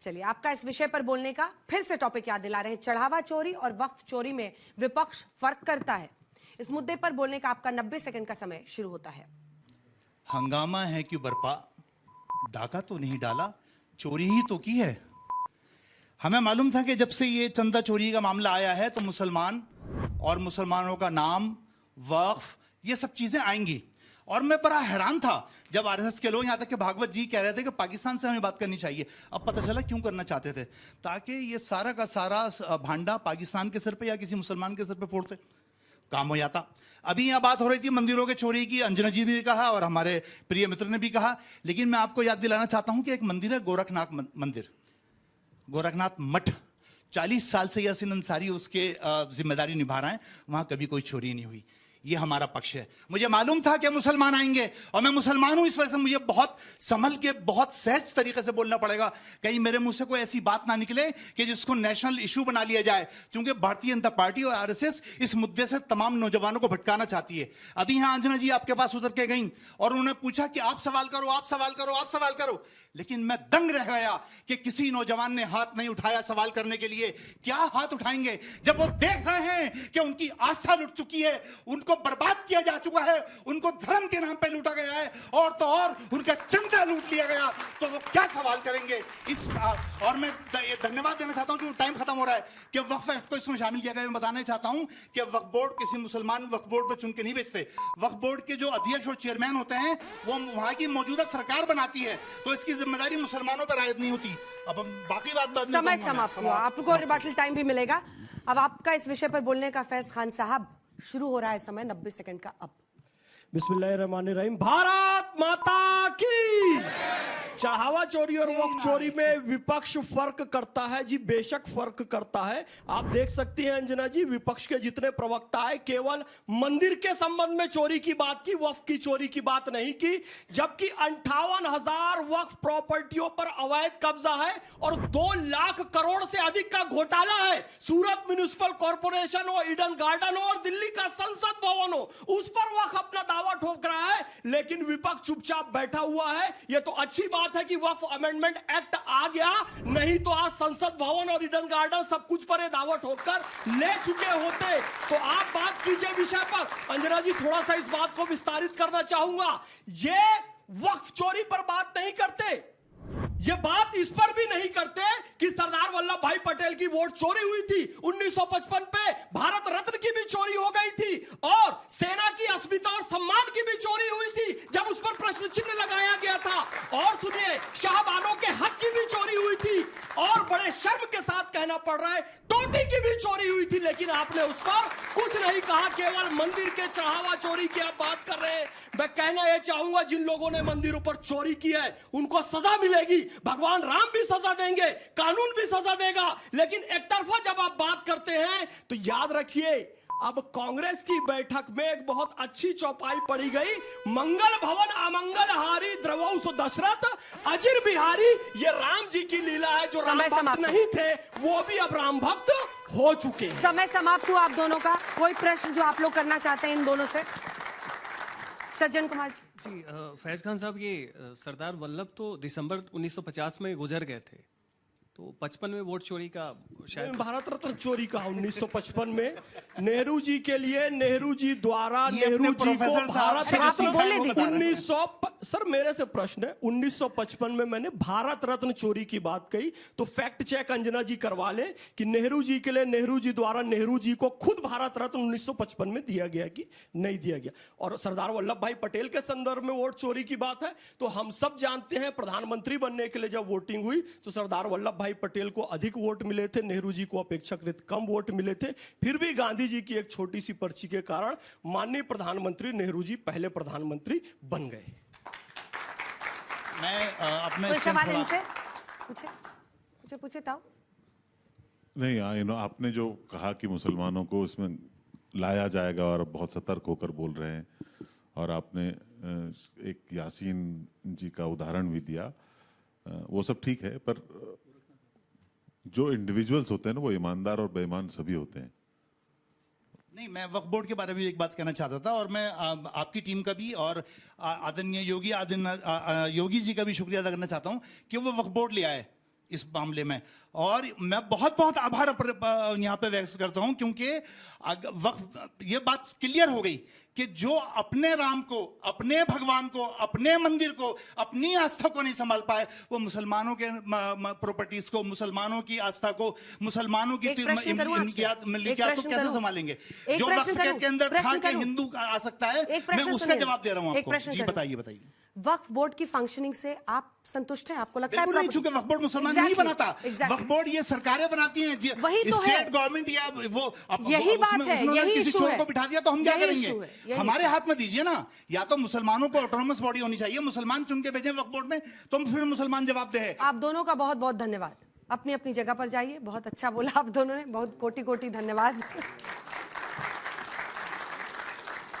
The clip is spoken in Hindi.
चलिए, आपका इस विषय पर बोलने का फिर से टॉपिक याद दिला रहे हैं। चढ़ावा चोरी और वक्फ चोरी में विपक्ष फर्क करता है। इस मुद्दे पर बोलने का आपका 90 सेकंड का समय शुरू होता है। हंगामा है क्यों बरपा, डाका तो नहीं डाला, चोरी ही तो की है। हमें मालूम था कि जब से ये चंदा चोरी का मामला आया है तो मुसलमान और मुसलमानों का नाम, वक्फ, ये सब चीजें आएंगी। और मैं बड़ा हैरान था जब आरएसएस के लोग, यहां तक कि भागवत जी कह रहे थे कि पाकिस्तान से हमें बात करनी चाहिए। अब पता चला क्यों करना चाहते थे, ताकि ये सारा का सारा भांडा पाकिस्तान के सिर पे या किसी मुसलमान के सिर पे फोड़ते, काम हो जाता। अभी यहां बात हो रही थी मंदिरों के चोरी की, अंजना जी भी कहा और हमारे प्रिय मित्र ने भी कहा। लेकिन मैं आपको याद दिलाना चाहता हूं कि एक मंदिर है गोरखनाथ मंदिर, गोरखनाथ मठ। 40 साल से यासीन अंसारी उसके जिम्मेदारी निभा रहे हैं। वहां कभी कोई चोरी नहीं हुई। ये हमारा पक्ष है। मुझे मालूम था कि मुसलमान आएंगे और मैं मुसलमान हूं, इस वजह से मुझे बहुत संभल के, बहुत सहज तरीके से बोलना पड़ेगा। कहीं मेरे मुंह से कोई ऐसी बात ना निकले कि जिसको नेशनल इशू बना लिया जाए, क्योंकि भारतीय जनता पार्टी और आरएसएस इस मुद्दे से तमाम नौजवानों को भटकाना चाहती है। अभी यहां अंजना जी आपके पास उतर के गई और उन्होंने पूछा कि आप सवाल करो, आप सवाल करो, आप सवाल करो। लेकिन मैं दंग रह गया कि किसी नौजवान ने हाथ नहीं उठाया सवाल करने के लिए। क्या हाथ उठाएंगे जब वो देख रहे हैं कि उनकी आस्था लुट चुकी है, उनको बर्बाद किया जा चुका है, उनको धर्म के नाम पे लूटा गया है और तो और उनका चंदा लूट लिया गया, तो वो क्या सवाल करेंगे। और मैं धन्यवाद देना चाहता हूं, जो टाइम खत्म हो रहा है, कि वक्फ एक्ट को इसमें शामिल किया गया। मैं बताना चाहता हूं कि वक्फ बोर्ड किसी मुसलमान वक्फ बोर्ड पर चुन के नहीं बेचते। वक्फ बोर्ड के जो अध्यक्ष और चेयरमैन होते हैं वो वहां की मौजूदा सरकार बनाती है, तो इसकी जिम्मेदारी मुसलमानों पर आयद नहीं होती। अब बाकी बात समय समाप्त हुआ, आपको रिबटल टाइम भी मिलेगा। अब आपका इस विषय पर बोलने का फैज खान साहब, शुरू हो रहा है समय 90 सेकंड का अब। बिस्मिल्लाहिर्रहमानिर्रहीम। भारत माता की। चढ़ावा चोरी और वक्फ चोरी में विपक्ष फर्क करता है जी, बेशक फर्क करता है। आप देख सकती हैं अंजना जी, विपक्ष के जितने प्रवक्ता है केवल मंदिर के संबंध में चोरी की बात की, वक्फ की चोरी की बात नहीं की। जबकि 58,000 वक्फ प्रॉपर्टियों पर अवैध कब्जा है और 2 लाख करोड़ से अधिक का घोटाला है। सूरत म्युनिसिपल कॉर्पोरेशन हो, ईडन गार्डन हो और दिल्ली का संसद भवन हो, उस पर वक्फ अपना दावा ठोक रहा है। लेकिन विपक्ष चुपचाप बैठा हुआ है। यह तो अच्छी बात है कि वक्फ अमेंडमेंट एक्ट आ गया, नहीं तो आज संसद भवन और ईडन गार्डन सब कुछ पर दावा ठोककर ले चुके होते। तो आप बात कीजिए विषय पर। अंजना जी, थोड़ा सा इस बात को विस्तारित करना चाहूंगा। ये वक्फ चोरी पर बात नहीं करते, ये बात इस पर भी नहीं करते कि सरदार वल्लभ भाई पटेल की वोट चोरी हुई थी 1955 पे, भारत रत्न की भी चोरी हो गई थी और सेना की अस्मिता और सम्मान की भी चोरी हुई थी जब उस पर प्रश्न चिन्ह लगाया गया था। और सुनिए, शाहबानों के हक की भी चोरी हुई थी और बड़े शर्म के साथ कहना पड़ रहा है टोटी की भी चोरी हुई थी, लेकिन आपने उस पर कुछ नहीं कहा। केवल मंदिर के चढ़ावा चोरी की आप बात कर रहे हैं। मैं कहना यह चाहूंगा, जिन लोगों ने मंदिरों पर चोरी की है उनको सजा मिलेगी, भगवान राम भी सजा देंगे, कानून भी सजा देगा। लेकिन एक तरफा जब आप बात करते हैं तो याद रखिए, अब कांग्रेस की बैठक में एक बहुत अच्छी चौपाई पड़ी गई। मंगल भवन अमंगल हारी द्रवौस दशरथ अजिर बिहारी। ये राम जी की लीला है, जो राम भक्त नहीं थे वो भी अब राम भक्त हो चुके हैं। समय समाप्त हुआ आप दोनों का। कोई प्रश्न जो आप लोग करना चाहते हैं इन दोनों से? सज्जन कुमार जी। फैज खान साहब, ये सरदार वल्लभ तो दिसंबर 1950 में गुजर गए थे, तो 55 में वोट चोरी का शायद भारत रत्न चोरी का 1955 में नेहरू जी के लिए, नेहरू जी द्वारा नेहरू जी को भारत रत्न सर मेरे से प्रश्न है, 1955 में मैंने भारत रत्न चोरी की बात कही, तो फैक्ट चेक अंजना जी करवा ले कि नेहरू जी के लिए नेहरू जी द्वारा नेहरू जी को खुद भारत रत्न 1955 में दिया गया कि नहीं दिया गया। और सरदार वल्लभ भाई पटेल के संदर्भ में वोट चोरी की बात है तो हम सब जानते हैं, प्रधानमंत्री बनने के लिए जब वोटिंग हुई तो सरदार वल्लभ भाई पटेल को अधिक वोट मिले थे, नेहरू जी को अपेक्षाकृत कम वोट मिले थे। फिर भी गांधी जी की एक छोटी सी पर्ची के कारण माननीय प्रधानमंत्री नेहरू जी पहले प्रधानमंत्री बन गए। मैं अपने सवाल इनसे पूछे ताऊ। नहीं, आपने जो कहा कि मुसलमानों को इसमें लाया जाएगा और बहुत सतर्क होकर बोल रहे हैं, और आपने एक यासीन जी का उदाहरण भी दिया, वो सब ठीक है, पर जो इंडिविजुअल्स होते हैं ना, वो ईमानदार और बेईमान सभी होते हैं। नहीं, मैं वक्फ बोर्ड के बारे में एक बात कहना चाहता था, और मैं आपकी टीम का भी और आदरणीय योगी जी का भी शुक्रिया अदा करना चाहता हूं कि वो वक्फ बोर्ड ले आए। इस मामले में। और मैं बहुत बहुत आभार यहाँ पे व्यक्त करता हूं, क्योंकि ये बात क्लियर हो गई कि जो अपने राम को, अपने भगवान को, अपने मंदिर को, अपनी आस्था को नहीं संभाल पाए, वो मुसलमानों के प्रॉपर्टीज को, मुसलमानों की आस्था को, मुसलमानों की मिल्कियात को कैसे संभालेंगे? जो वक्फ के अंदर था कि हिंदू आ सकता है, मैं उसका जवाब दे रहा हूं आपको। जी बताइए। वक्फ बोर्ड की फंक्शनिंग से आप संतुष्ट हैं? आपको लगता है बिल्कुल नहीं, चूंकि वक्फ बोर्ड मुसलमान नहीं बनाता। वक्फ बोर्ड ये सरकारें बनाती हैं, वही तो है। स्टेट गवर्नमेंट या वो यही बात है, यही किसी चोर को बिठा दिया तो हम क्या करेंगे? हमारे हाथ में दीजिए ना। या तो मुसलमानों को ऑटोनोमस बॉडी होनी चाहिए, मुसलमान चुन के भेजें वक्फ बोर्ड में, तो फिर मुसलमान जवाब दे। आप दोनों का बहुत बहुत धन्यवाद। अपनी अपनी जगह पर जाइए। बहुत अच्छा बोला आप दोनों ने, बहुत कोटि कोटि धन्यवाद।